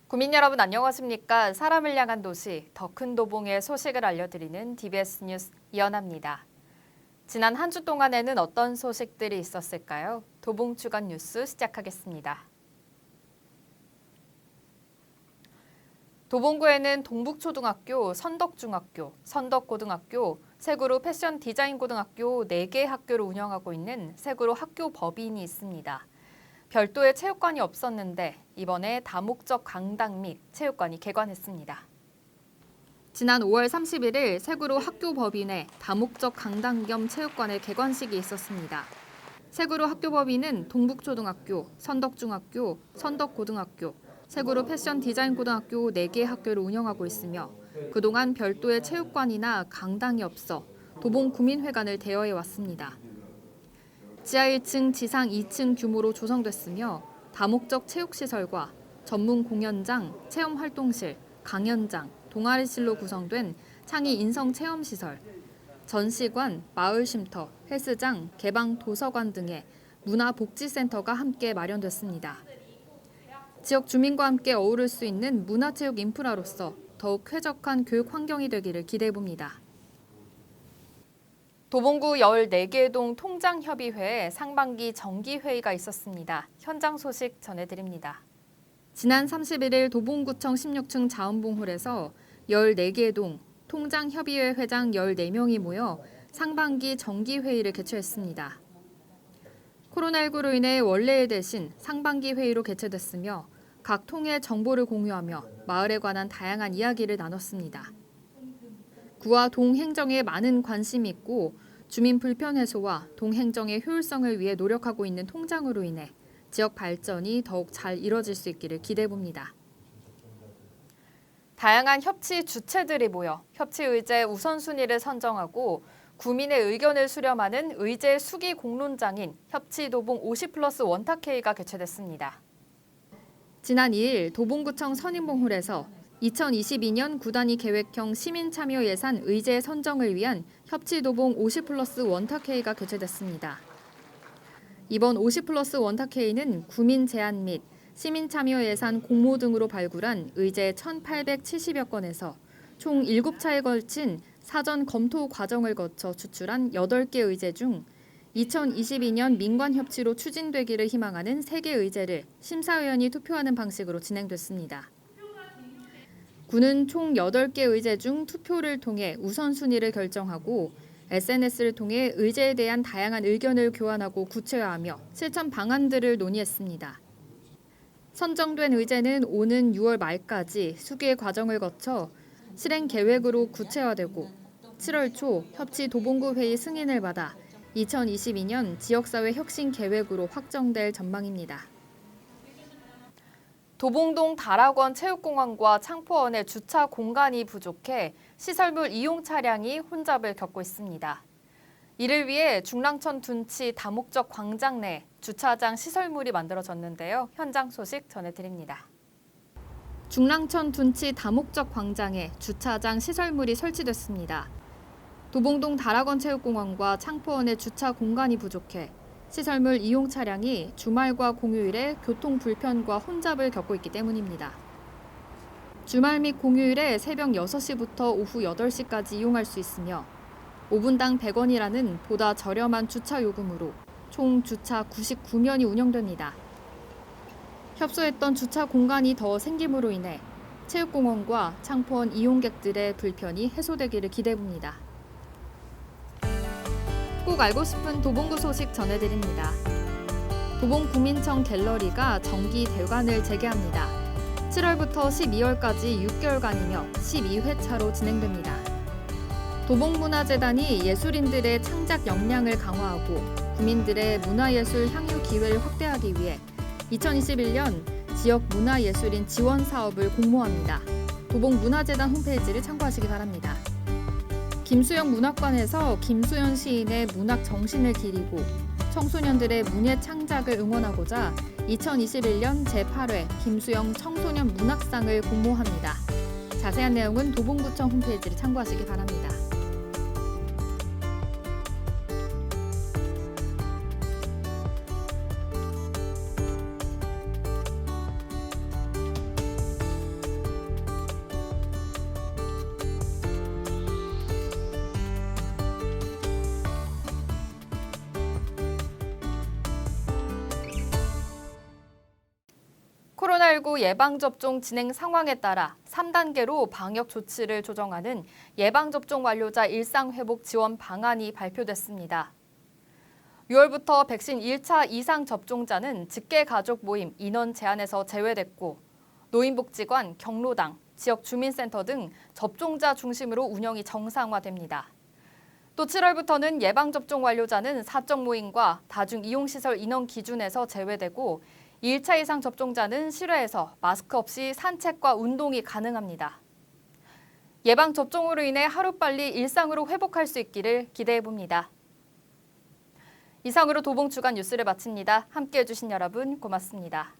국민 여러분 안녕하십니까? 사람을 향한 도시, 더 큰 도봉의 소식을 알려드리는 DBS 뉴스 이연아입니다. 지난 한 주 동안에는 어떤 소식들이 있었을까요? 도봉 주간 뉴스 시작하겠습니다. 도봉구에는 동북초등학교, 선덕중학교, 선덕고등학교, 세구로 패션 디자인 고등학교 4개 학교를 운영하고 있는 세구로 학교 법인이 있습니다. 별도의 체육관이 없었는데 이번에 다목적 강당 및 체육관이 개관했습니다. 지난 5월 31일 세구로 학교 법인의 다목적 강당 겸 체육관의 개관식이 있었습니다. 세구로 학교 법인은 동북초등학교, 선덕중학교, 선덕고등학교, 세구로 패션 디자인 고등학교 4개 학교를 운영하고 있으며 그동안 별도의 체육관이나 강당이 없어 도봉구민회관을 대여해 왔습니다. 지하 1층, 지상 2층 규모로 조성됐으며 다목적 체육시설과 전문 공연장, 체험활동실, 강연장, 동아리실로 구성된 창의 인성체험시설, 전시관, 마을쉼터, 헬스장, 개방 도서관 등의 문화복지센터가 함께 마련됐습니다. 지역 주민과 함께 어우를 수 있는 문화체육 인프라로서 더욱 쾌적한 교육 환경이 되기를 기대해봅니다. 도봉구 14개 동 통장협의회에 상반기 정기회의가 있었습니다. 현장 소식 전해드립니다. 지난 31일 도봉구청 16층 자원봉홀에서 14개 동 통장협의회 회장 14명이 모여 상반기 정기회의를 개최했습니다. 코로나19로 인해 원래의 대신 상반기 회의로 개최됐으며 각 통의 정보를 공유하며 마을에 관한 다양한 이야기를 나눴습니다. 구와 동 행정에 많은 관심이 있고 주민 불편 해소와 동 행정의 효율성을 위해 노력하고 있는 통장으로 인해 지역 발전이 더욱 잘 이뤄질 수 있기를 기대해봅니다. 다양한 협치 주체들이 모여 협치 의제 우선순위를 선정하고 구민의 의견을 수렴하는 의제 수기 공론장인 협치도봉 50+ 원탁회의가 개최됐습니다. 지난 2일 도봉구청 선임봉홀에서 2022년 구단위 계획형 시민참여 예산 의제 선정을 위한 협치도봉 50+ 원탁회의가 개최됐습니다. 이번 50+ 원탁회의는 구민 제안 및 시민참여 예산 공모 등으로 발굴한 의제 1,870여 건에서 총 7차에 걸친 사전 검토 과정을 거쳐 추출한 8개 의제 중 2022년 민관협치로 추진되기를 희망하는 3개 의제를 심사위원이 투표하는 방식으로 진행됐습니다. 군은 총 8개 의제 중 투표를 통해 우선순위를 결정하고 SNS를 통해 의제에 대한 다양한 의견을 교환하고 구체화하며 실천 방안들을 논의했습니다. 선정된 의제는 오는 6월 말까지 수기의 과정을 거쳐 실행 계획으로 구체화되고 7월 초 협치 도봉구 회의 승인을 받아 2022년 지역사회 혁신 계획으로 확정될 전망입니다. 도봉동 다락원 체육공원과 창포원의 주차 공간이 부족해 시설물 이용 차량이 혼잡을 겪고 있습니다. 이를 위해 중랑천 둔치 다목적 광장 내 주차장 시설물이 만들어졌는데요. 현장 소식 전해드립니다. 중랑천 둔치 다목적 광장에 주차장 시설물이 설치됐습니다. 도봉동 다락원 체육공원과 창포원의 주차 공간이 부족해 시설물 이용 차량이 주말과 공휴일에 교통 불편과 혼잡을 겪고 있기 때문입니다. 주말 및 공휴일에 새벽 6시부터 오후 8시까지 이용할 수 있으며 5분당 100원이라는 보다 저렴한 주차 요금으로 총 주차 99면이 운영됩니다. 협소했던 주차 공간이 더 생김으로 인해 체육공원과 창포원 이용객들의 불편이 해소되기를 기대해봅니다. 꼭 알고 싶은 도봉구 소식 전해드립니다. 도봉구민청 갤러리가 정기 대관을 재개합니다. 7월부터 12월까지 6개월간이며 12회차로 진행됩니다. 도봉문화재단이 예술인들의 창작 역량을 강화하고 구민들의 문화예술 향유 기회를 확대하기 위해 2021년 지역 문화예술인 지원 사업을 공모합니다. 도봉문화재단 홈페이지를 참고하시기 바랍니다. 김수영 문학관에서 김수현 시인의 문학 정신을 기리고 청소년들의 문예 창작을 응원하고자 2021년 제8회 김수영 청소년 문학상을 공모합니다. 자세한 내용은 도봉구청 홈페이지를 참고하시기 바랍니다. 코로나19 예방접종 진행 상황에 따라 3단계로 방역 조치를 조정하는 예방접종 완료자 일상회복 지원 방안이 발표됐습니다. 6월부터 백신 1차 이상 접종자는 직계가족 모임 인원 제한에서 제외됐고 노인복지관, 경로당, 지역 주민센터 등 접종자 중심으로 운영이 정상화됩니다. 또 7월부터는 예방접종 완료자는 사적 모임과 다중이용시설 인원 기준에서 제외되고 1차 이상 접종자는 실외에서 마스크 없이 산책과 운동이 가능합니다. 예방접종으로 인해 하루빨리 일상으로 회복할 수 있기를 기대해봅니다. 이상으로 도봉주간 뉴스를 마칩니다. 함께해 주신 여러분 고맙습니다.